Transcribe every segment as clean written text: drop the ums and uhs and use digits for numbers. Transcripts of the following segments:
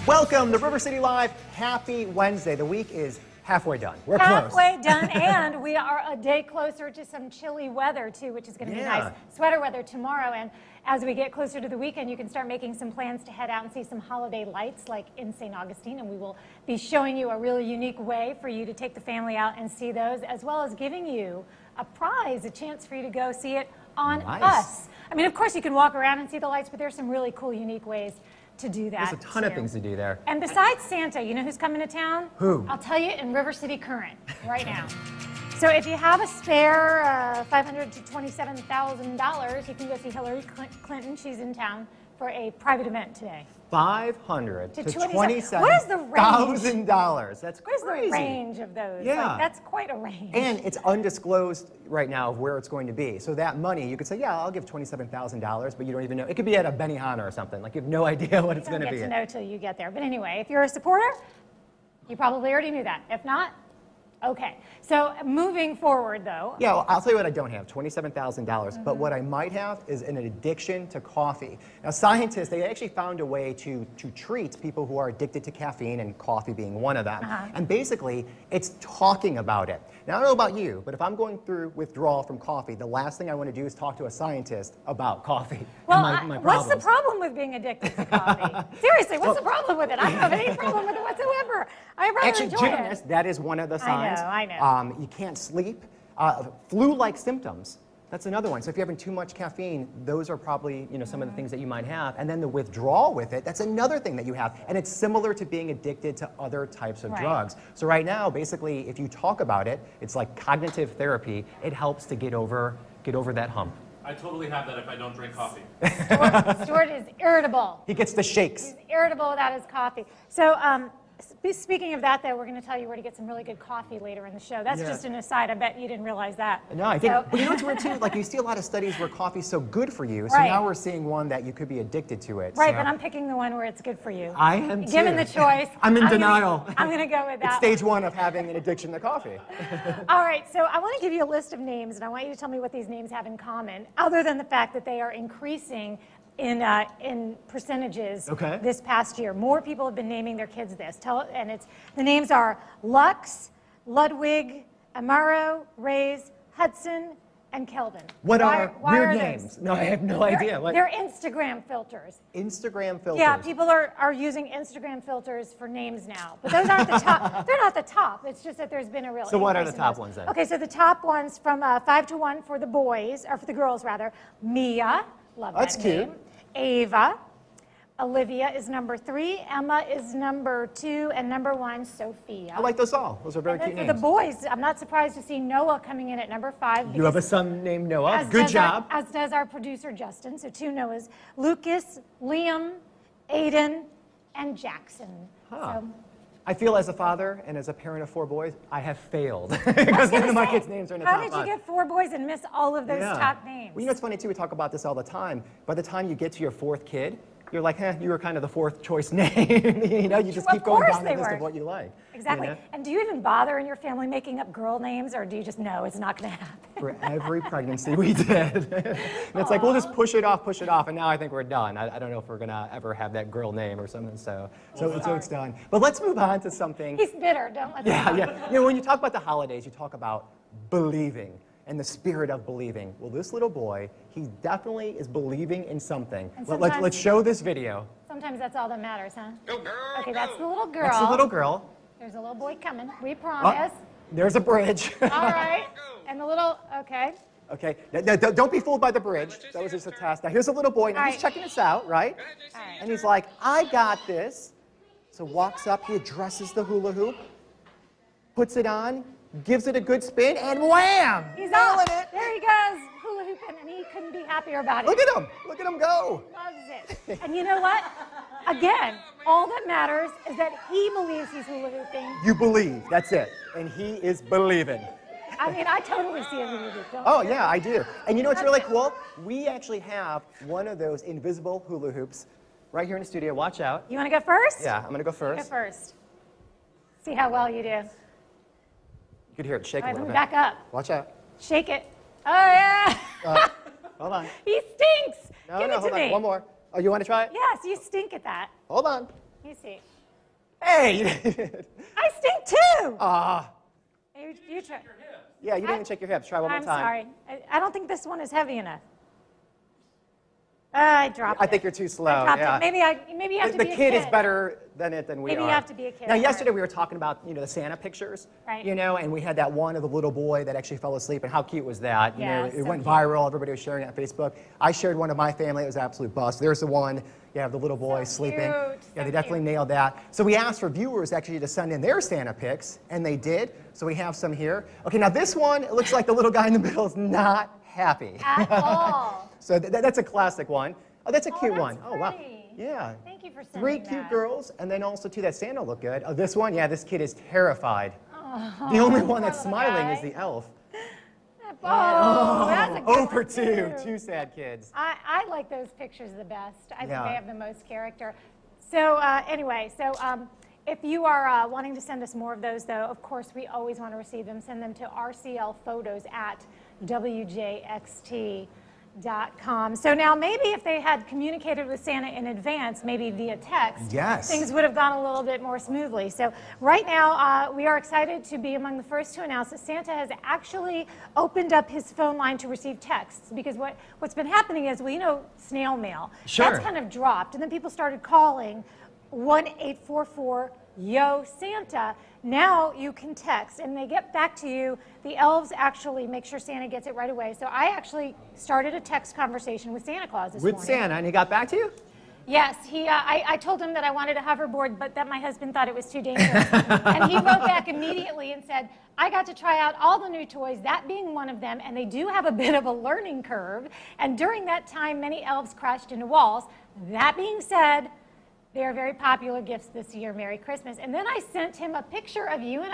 Welcome to River City Live. Happy Wednesday. The week is halfway done. We're halfway done, and we are a day closer to some chilly weather, too, which is going to be nice. Sweater weather tomorrow, and as we get closer to the weekend, you can start making some plans to head out and see some holiday lights like in St. Augustine, and we will be showing you a really unique way for you to take the family out and see those, as well as giving you a prize, a chance for you to go see it on us. I mean, of course, you can walk around and see the lights, but there's some really cool, unique ways to do that. There's a ton of things to do there. And besides Santa, you know who's coming to town? Who? I'll tell you in River City Current right now. So if you have a spare $500 to $27,000, you can go see Hillary Clinton. She's in town for a private event today. $500 to $27,000. What is the range? That's crazy. What is the range of those? Yeah. Like, that's quite a range. And it's undisclosed right now of where it's going to be. So that money, you could say, yeah, I'll give $27,000, but you don't even know. It could be at a Benihana or something. Like, you have no idea what it's going to be. You don't get to know till you get there. But anyway, if you're a supporter, you probably already knew that. If not, okay. So moving forward, though. Yeah, well, I'll tell you what I don't have, $27,000. But what I might have is an addiction to coffee. Now, scientists, they actually found a way to treat people who are addicted to caffeine, and coffee being one of them. And basically, it's talking about it. Now, I don't know about you, but if I'm going through withdrawal from coffee, the last thing I want to do is talk to a scientist about coffee. Well, and my what's the problem with being addicted to coffee? Seriously, what's the problem with it? I don't have any problem with it whatsoever. I rather actually, enjoy it. That is one of the signs. I know. You can't sleep. Flu-like symptoms. That's another one. So if you're having too much caffeine, those are probably some of the things that you might have. And then the withdrawal with it, that's another thing that you have. And it's similar to being addicted to other types of drugs. So right now, basically, if you talk about it, it's like cognitive therapy. It helps to get over that hump. I totally have that if I don't drink coffee. Stuart is irritable. He gets the shakes. He's irritable without his coffee. So speaking of that, though, we're going to tell you where to get some really good coffee later in the show. That's just an aside. I bet you didn't realize that. No, I think, but you know what's weird too? Like, you see a lot of studies where coffee's so good for you, so now we're seeing one that you could be addicted to it. Right, but I'm picking the one where it's good for you. I am too. Given the choice. I'm in denial. I'm going to go with that. It's stage one of having an addiction to coffee. All right, so I want to give you a list of names, and I want you to tell me what these names have in common, other than the fact that they are increasing in percentages this past year. More people have been naming their kids this. And the names are Lux, Ludwig, Amaro, Reyes, Hudson, and Kelvin. What are weird names? No, I have no idea. They're Instagram filters. Instagram filters? Yeah, people are using Instagram filters for names now. But those aren't the top. They're not the top. It's just that there's been a real So what are the top ones then? Okay, so the top ones from 5 to 1 for the boys, or for the girls rather. Mia, love that name. Cute. Ava. Olivia is number 3, Emma is number 2, and number 1, Sophia. I like those all. Those are very cute names. For the boys, I'm not surprised to see Noah coming in at number 5. You have a son named Noah. Good job. As does our producer, Justin. So 2 Noahs. Lucas, Liam, Aiden, and Jackson. So, I feel as a father and as a parent of 4 boys, I have failed because none of my kids' names are in the top 5. How did you get 4 boys and miss all of those top names? Well, you know, it's funny too, we talk about this all the time. By the time you get to your 4th kid, you're like, you were kind of the 4th choice name. You just keep going down the list of what you like. Exactly. And do you even bother in your family making up girl names, or do you just know it's not going to happen? For every pregnancy we did. And it's like, we'll just push it off, and now I think we're done. I don't know if we're going to ever have that girl name or something, so it's done. But let's move on to something. He's bitter, don't let him. Yeah. You know, when you talk about the holidays, you talk about believing and the spirit of believing. Well, this little boy, he definitely is believing in something. Let's show this video. Sometimes that's all that matters, huh? Okay, that's the little girl. That's the little girl. There's a little boy coming, we promise. There's a bridge. All right, and the little, okay. Okay, now, don't be fooled by the bridge. That was just a test. Now, here's a little boy, now he's checking this out, right? And he's like, I got this. So walks up, he addresses the hula hoop, puts it on, gives it a good spin, and wham! He's nailing it. There he goes, hula hooping, and he couldn't be happier about it. Look at him go. Loves it. And you know what? Again, all that matters is that he believes he's hula hooping. You believe, that's it. And he is believing. I mean, I totally see a hula hoop, don't you? Yeah, I do. And you know what's really cool? We actually have one of those invisible hula hoops right here in the studio. Watch out. You want to go first? Yeah, I'm going to go first. Go first. See how well you do. You could hear it shake a little bit. Back up. Watch out. Shake it. Oh, yeah. Hold on. He stinks. No, Give it to hold me. on. One more. Oh, you want to try it? Yes, you stink at that. Hold on. He me see. Hey! I stink too! Ah. You try. Yeah, you didn't even check your hips. Try one more I'm time. sorry. I don't think this one is heavy enough. I dropped it. I think you're too slow. I dropped yeah. it. Maybe you have to The be a kid is better than we are. Maybe you have to be a kid. Now, yesterday we were talking about, the Santa pictures, Right. and we had that one of the little boy that actually fell asleep, and how cute was that? Yeah, It so went cute. viral. Everybody was sharing it on Facebook. I shared one of my family. It was an absolute bust. There's the one. You have the little boy sleeping. cute, Yeah, so they definitely cute. nailed that. So we asked for viewers actually to send in their Santa pics, and they did. So we have some here. Okay, now this one, it looks like the little guy in the middle is not happy. At all. So that's a classic one. Oh, that's a cute that's one. Oh, wow. pretty. Yeah. Thank you for sending Three that. cute girls, and then also, too, that Santa looked good. Oh, this one, yeah, this kid is terrified. The only one that's poor little smiling guy. is the elf. Oh, that's a good Oh, for one, two. too. Two sad kids. I like those pictures the best. I think Yeah. they have the most character. So anyway, if you are wanting to send us more of those, though, of course, we always want to receive them. Send them to rclphotos@wjxt.com. So now maybe if they had communicated with Santa in advance, maybe via text, Yes. things would have gone a little bit more smoothly. So right now, we are excited to be among the first to announce that Santa has actually opened up his phone line to receive texts, because what's been happening is, snail mail. Sure. That's kind of dropped, and then people started calling 1-844-YO-SANTA. Now you can text, and they get back to you. The elves actually make sure Santa gets it right away. So I actually started a text conversation with Santa Claus this With morning. Santa, and he got back to you? Yes, I told him that I wanted a hoverboard, but that my husband thought it was too dangerous. And he wrote back immediately and said, I got to try out all the new toys, that being one of them, and they do have a bit of a learning curve. And during that time, many elves crashed into walls. That being said, they are very popular gifts this year. Merry Christmas. And then I sent him a picture of you and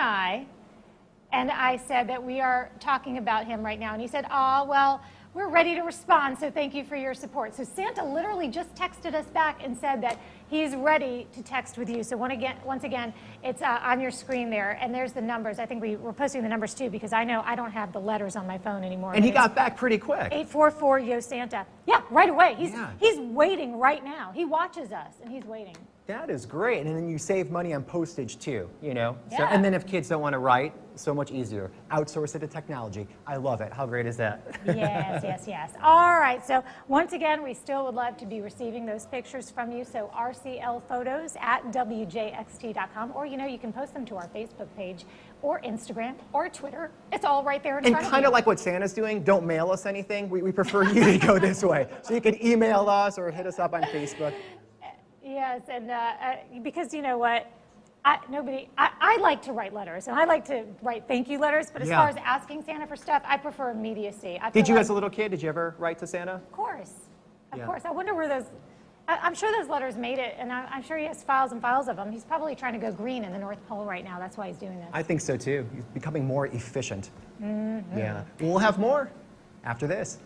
I said that we are talking about him right now. And he said, well, we're ready to respond, so thank you for your support. So Santa literally just texted us back and said that he's ready to text with you. So once again, it's on your screen there, and there's the numbers. I think we're posting the numbers too, because I know I don't have the letters on my phone anymore. And he got back pretty quick. 844-YO-SANTA. Yeah, right away. Yeah. He's waiting right now. He watches us, and he's waiting. That is great. And then you save money on postage, too, So, Yeah. and then if kids don't want to write, so much easier. Outsource it to technology. I love it. How great is that? Yes. All right. So once again, we still would love to be receiving those pictures from you. So rclphotos@wjxt.com, or you can post them to our Facebook page or Instagram or Twitter. It's all right there in And front of kind you. of like what Santa's doing, don't mail us anything. We prefer you to go this way. So you can email us or hit us up on Facebook. Yes, and because you know what? I like to write letters, and I like to write thank you letters, but as Yeah. far as asking Santa for stuff, I prefer immediacy. I Did feel you, like- as a little kid, did you ever write to Santa? Of course. Of Yeah. course. I wonder where those... I'm sure those letters made it, and I'm sure he has files and files of them. He's probably trying to go green in the North Pole right now. That's why he's doing this. I think so, too. He's becoming more efficient. Yeah. We'll have more after this.